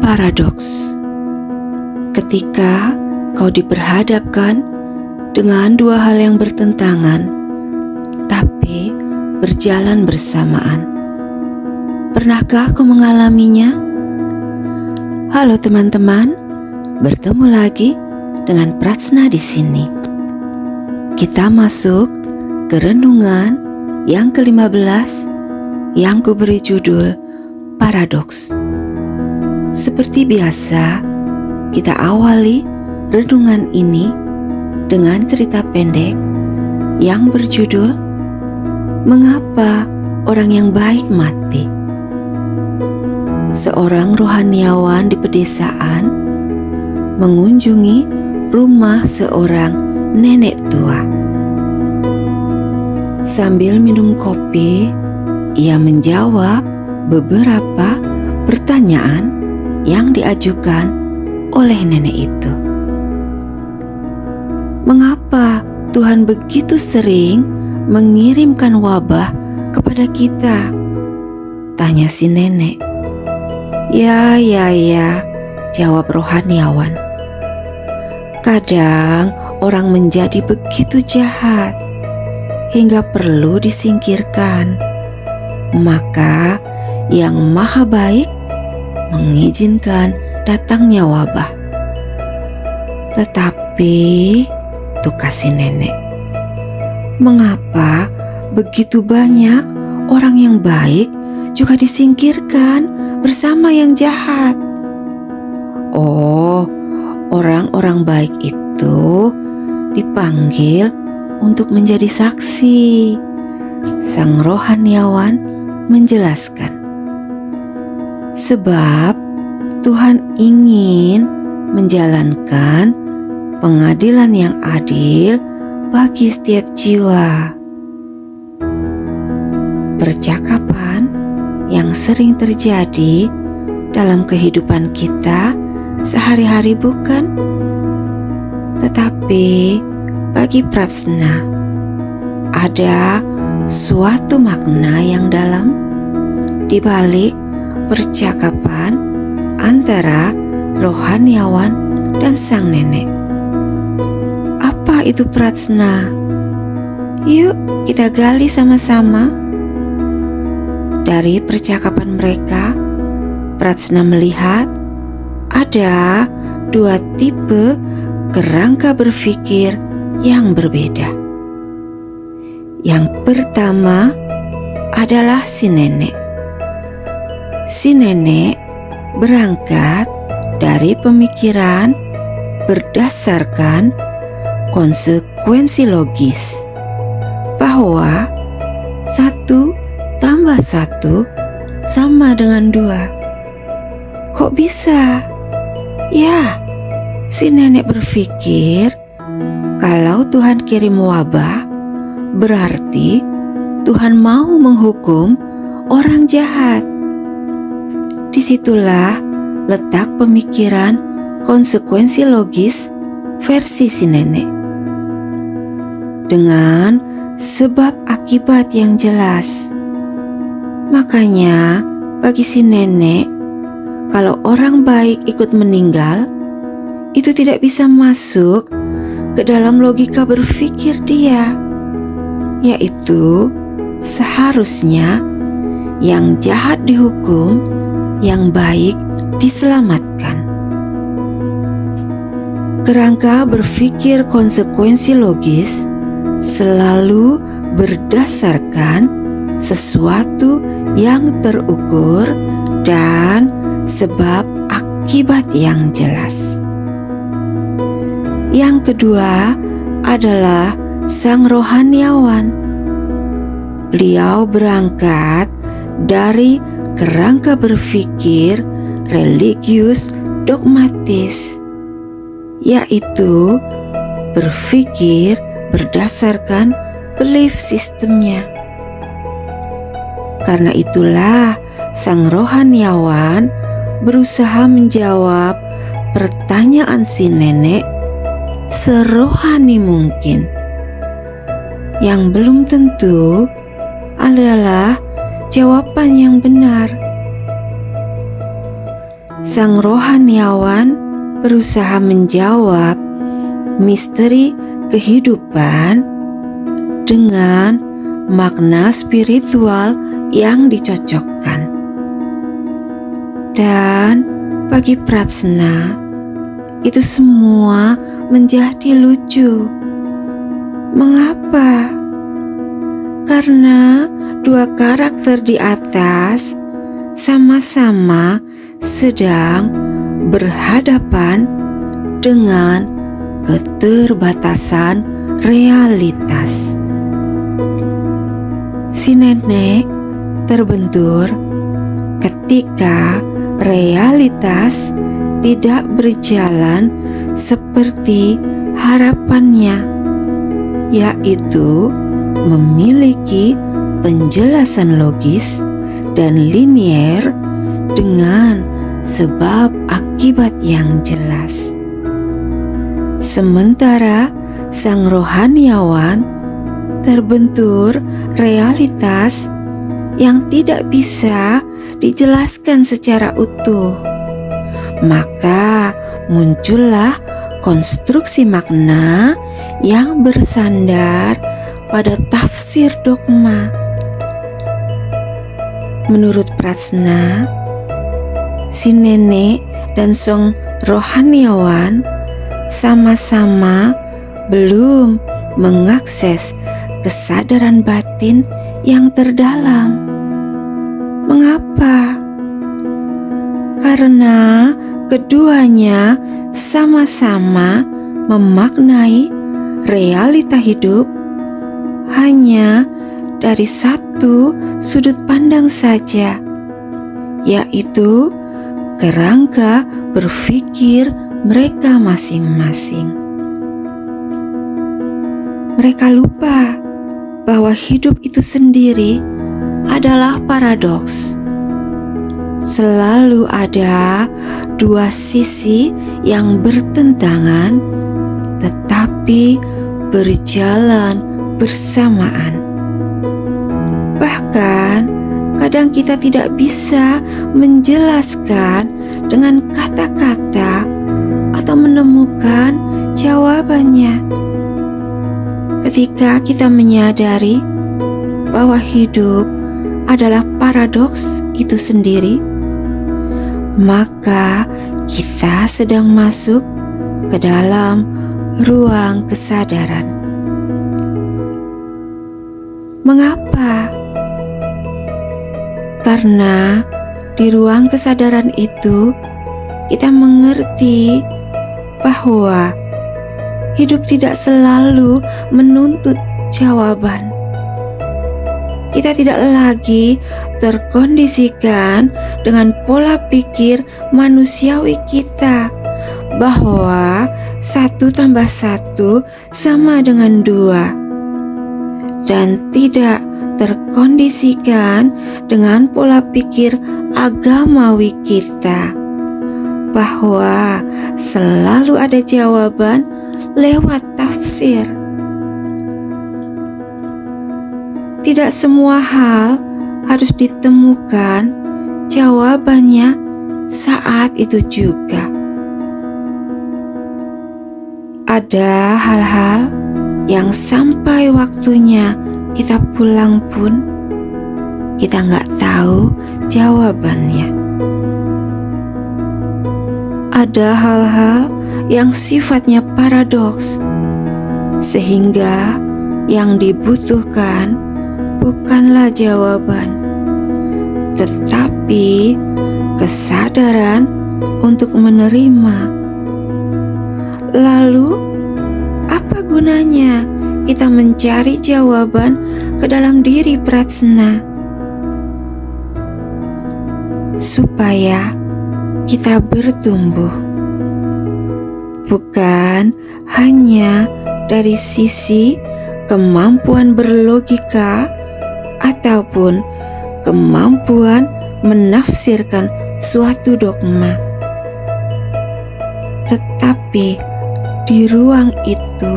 Paradoks. Ketika kau diperhadapkan dengan dua hal yang bertentangan, tapi berjalan bersamaan. Pernahkah kau mengalaminya? Halo teman-teman, bertemu lagi dengan Pratsna di sini. Kita masuk ke renungan yang ke-15 yang kuberi judul Paradoks. Seperti biasa, kita awali renungan ini dengan cerita pendek yang berjudul Mengapa Orang yang Baik Mati. Seorang rohaniawan di pedesaan mengunjungi rumah seorang nenek tua. Sambil minum kopi, ia menjawab beberapa pertanyaan yang diajukan oleh nenek itu. Mengapa Tuhan begitu sering mengirimkan wabah kepada kita? Tanya si nenek. Ya, jawab rohaniawan. Kadang orang menjadi begitu jahat hingga perlu disingkirkan. Maka yang maha baik mengizinkan datangnya wabah. Tetapi, tukar si nenek, mengapa begitu banyak orang yang baik juga disingkirkan bersama yang jahat? Oh, orang-orang baik itu dipanggil untuk menjadi saksi. Sang rohaniawan menjelaskan. Sebab Tuhan ingin menjalankan pengadilan yang adil bagi setiap jiwa. Percakapan yang sering terjadi dalam kehidupan kita sehari-hari bukan? Tetapi bagi Pratsna ada suatu makna yang dalam di balik percakapan antara rohaniawan dan sang nenek. Apa itu Pratsna? Yuk kita gali sama-sama. Dari percakapan mereka, Pratsna melihat ada dua tipe kerangka berpikir yang berbeda. Yang pertama adalah si nenek. Si nenek berangkat dari pemikiran berdasarkan konsekuensi logis bahwa 1 tambah 1 sama dengan 2. Kok bisa? Ya, si nenek berpikir kalau Tuhan kirim wabah, berarti Tuhan mau menghukum orang jahat. Disitulah letak pemikiran konsekuensi logis versi si nenek. Dengan sebab akibat yang jelas. Makanya bagi si nenek, kalau orang baik ikut meninggal, itu tidak bisa masuk ke dalam logika berpikir dia. Yaitu seharusnya yang jahat dihukum, yang baik diselamatkan. Kerangka berpikir konsekuensi logis selalu berdasarkan sesuatu yang terukur dan sebab akibat yang jelas. Yang kedua adalah sang rohaniawan. Beliau berangkat dari kerangka berpikir religius dogmatis, yaitu berpikir berdasarkan belief sistemnya. Karena itulah sang rohaniawan berusaha menjawab pertanyaan si nenek serohani mungkin. Yang belum tentu adalah jawaban yang benar. sang rohaniawan berusaha menjawab misteri kehidupan dengan makna spiritual yang dicocokkan. Dan bagi Prajna, itu semua menjadi lucu. Mengapa? Karena dua karakter di atas sama-sama sedang berhadapan dengan keterbatasan realitas. Si nenek terbentur ketika realitas tidak berjalan seperti harapannya, yaitu memiliki penjelasan logis dan linier dengan sebab akibat yang jelas. Sementara sang rohaniawan terbentur realitas yang tidak bisa dijelaskan secara utuh. Maka muncullah konstruksi makna yang bersandar pada tafsir dogma. Menurut Prajna, si nenek dan sang rohaniawan sama-sama belum mengakses kesadaran batin yang terdalam. Mengapa? Karena keduanya sama-sama memaknai realita hidup hanya dari satu sudut pandang saja, yaitu kerangka berpikir mereka masing-masing. Mereka lupa bahwa hidup itu sendiri adalah paradoks. Selalu ada dua sisi yang bertentangan tetapi berjalan bersamaan. Bahkan kadang kita tidak bisa menjelaskan dengan kata-kata atau menemukan jawabannya. Ketika kita menyadari bahwa hidup adalah paradoks itu sendiri, maka kita sedang masuk ke dalam ruang kesadaran. Mengapa? Karena di ruang kesadaran itu kita mengerti bahwa hidup tidak selalu menuntut jawaban. Kita tidak lagi terkondisikan dengan pola pikir manusiawi kita bahwa 1 + 1 sama dengan 2, dan tidak terkondisikan dengan pola pikir agamawi kita bahwa selalu ada jawaban lewat tafsir. Tidak semua hal harus ditemukan jawabannya saat itu juga. Ada hal-hal yang sampai waktunya kita pulang pun kita nggak tahu jawabannya. Ada hal-hal yang sifatnya paradoks, sehingga yang dibutuhkan bukanlah jawaban, tetapi kesadaran untuk menerima. Lalu, apa gunanya kita mencari jawaban ke dalam diri Prajna? Supaya kita bertumbuh, bukan hanya dari sisi kemampuan berlogika ataupun kemampuan menafsirkan suatu dogma, tetapi di ruang itu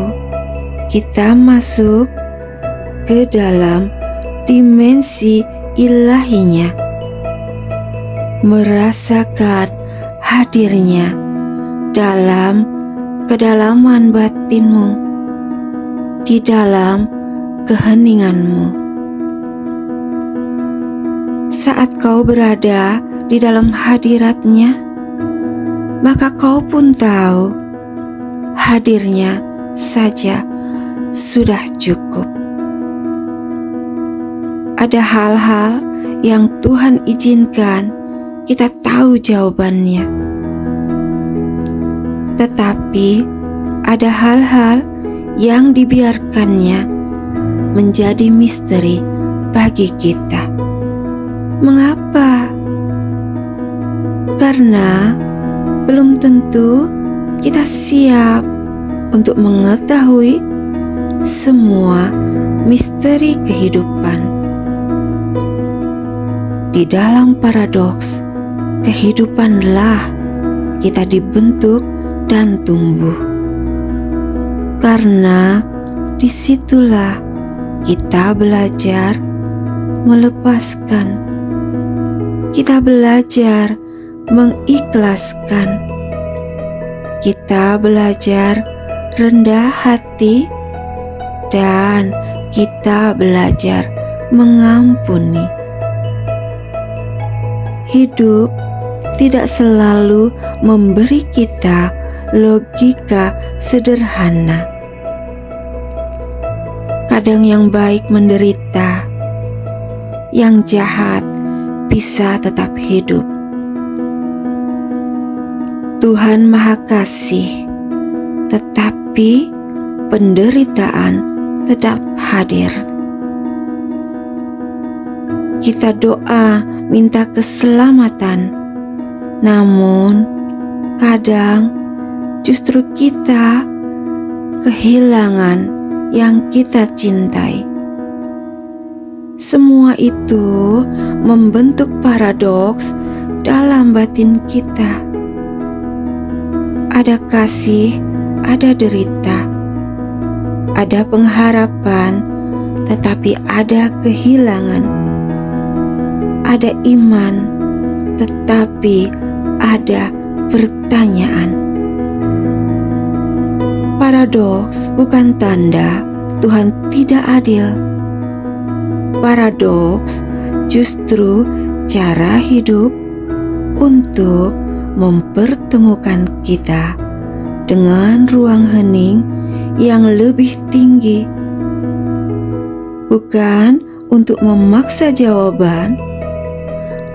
kita masuk ke dalam dimensi ilahinya, merasakan hadirnya dalam kedalaman batinmu, di dalam keheninganmu. Saat kau berada di dalam hadirat-Nya, maka kau pun tahu hadirnya saja sudah cukup. Ada hal-hal yang Tuhan izinkan kita tahu jawabannya. Tetapi ada hal-hal yang dibiarkannya menjadi misteri bagi kita. Mengapa? Karena belum tentu kita siap untuk mengetahui semua misteri kehidupan. Di dalam paradoks kehidupanlah kita dibentuk dan tumbuh. Karena disitulah kita belajar melepaskan. Kita belajar mengikhlaskan. Kita belajar rendah hati dan kita belajar mengampuni. Hidup tidak selalu memberi kita logika sederhana. Kadang yang baik menderita, yang jahat bisa tetap hidup. Tuhan Maha Kasih, tetapi penderitaan tetap hadir. Kita doa minta keselamatan, namun kadang justru kita kehilangan yang kita cintai. Semua itu membentuk paradoks dalam batin kita. Ada kasih, ada derita. Ada pengharapan, tetapi ada kehilangan. Ada iman, tetapi ada pertanyaan. Paradoks bukan tanda Tuhan tidak adil. Paradoks justru cara hidup untuk mempertemukan kita dengan ruang hening yang lebih tinggi. Bukan untuk memaksa jawaban,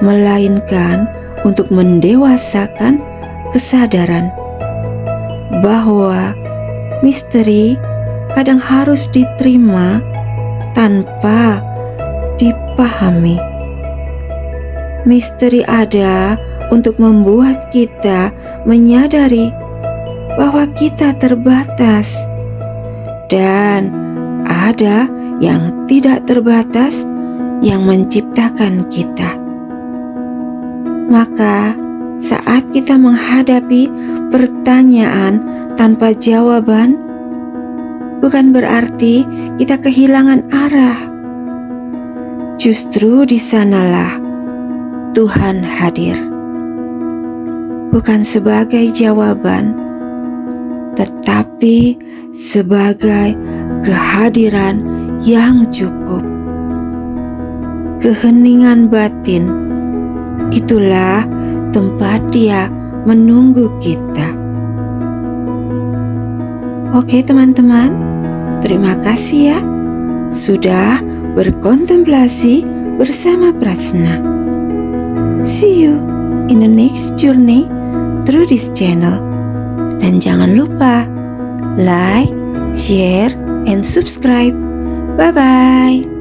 melainkan untuk mendewasakan kesadaran bahwa misteri kadang harus diterima tanpa dipahami. Misteri ada untuk membuat kita menyadari bahwa kita terbatas, dan ada yang tidak terbatas yang menciptakan kita. Maka saat kita menghadapi pertanyaan tanpa jawaban, bukan berarti kita kehilangan arah. Justru di sanalah Tuhan hadir. Bukan sebagai jawaban, tetapi sebagai kehadiran yang cukup. Keheningan batin, itulah tempat Dia menunggu kita. Oke teman-teman, terima kasih ya sudah berkontemplasi bersama Prasna. See you in the next journey through this channel. Dan jangan lupa like, share, and subscribe. Bye-bye.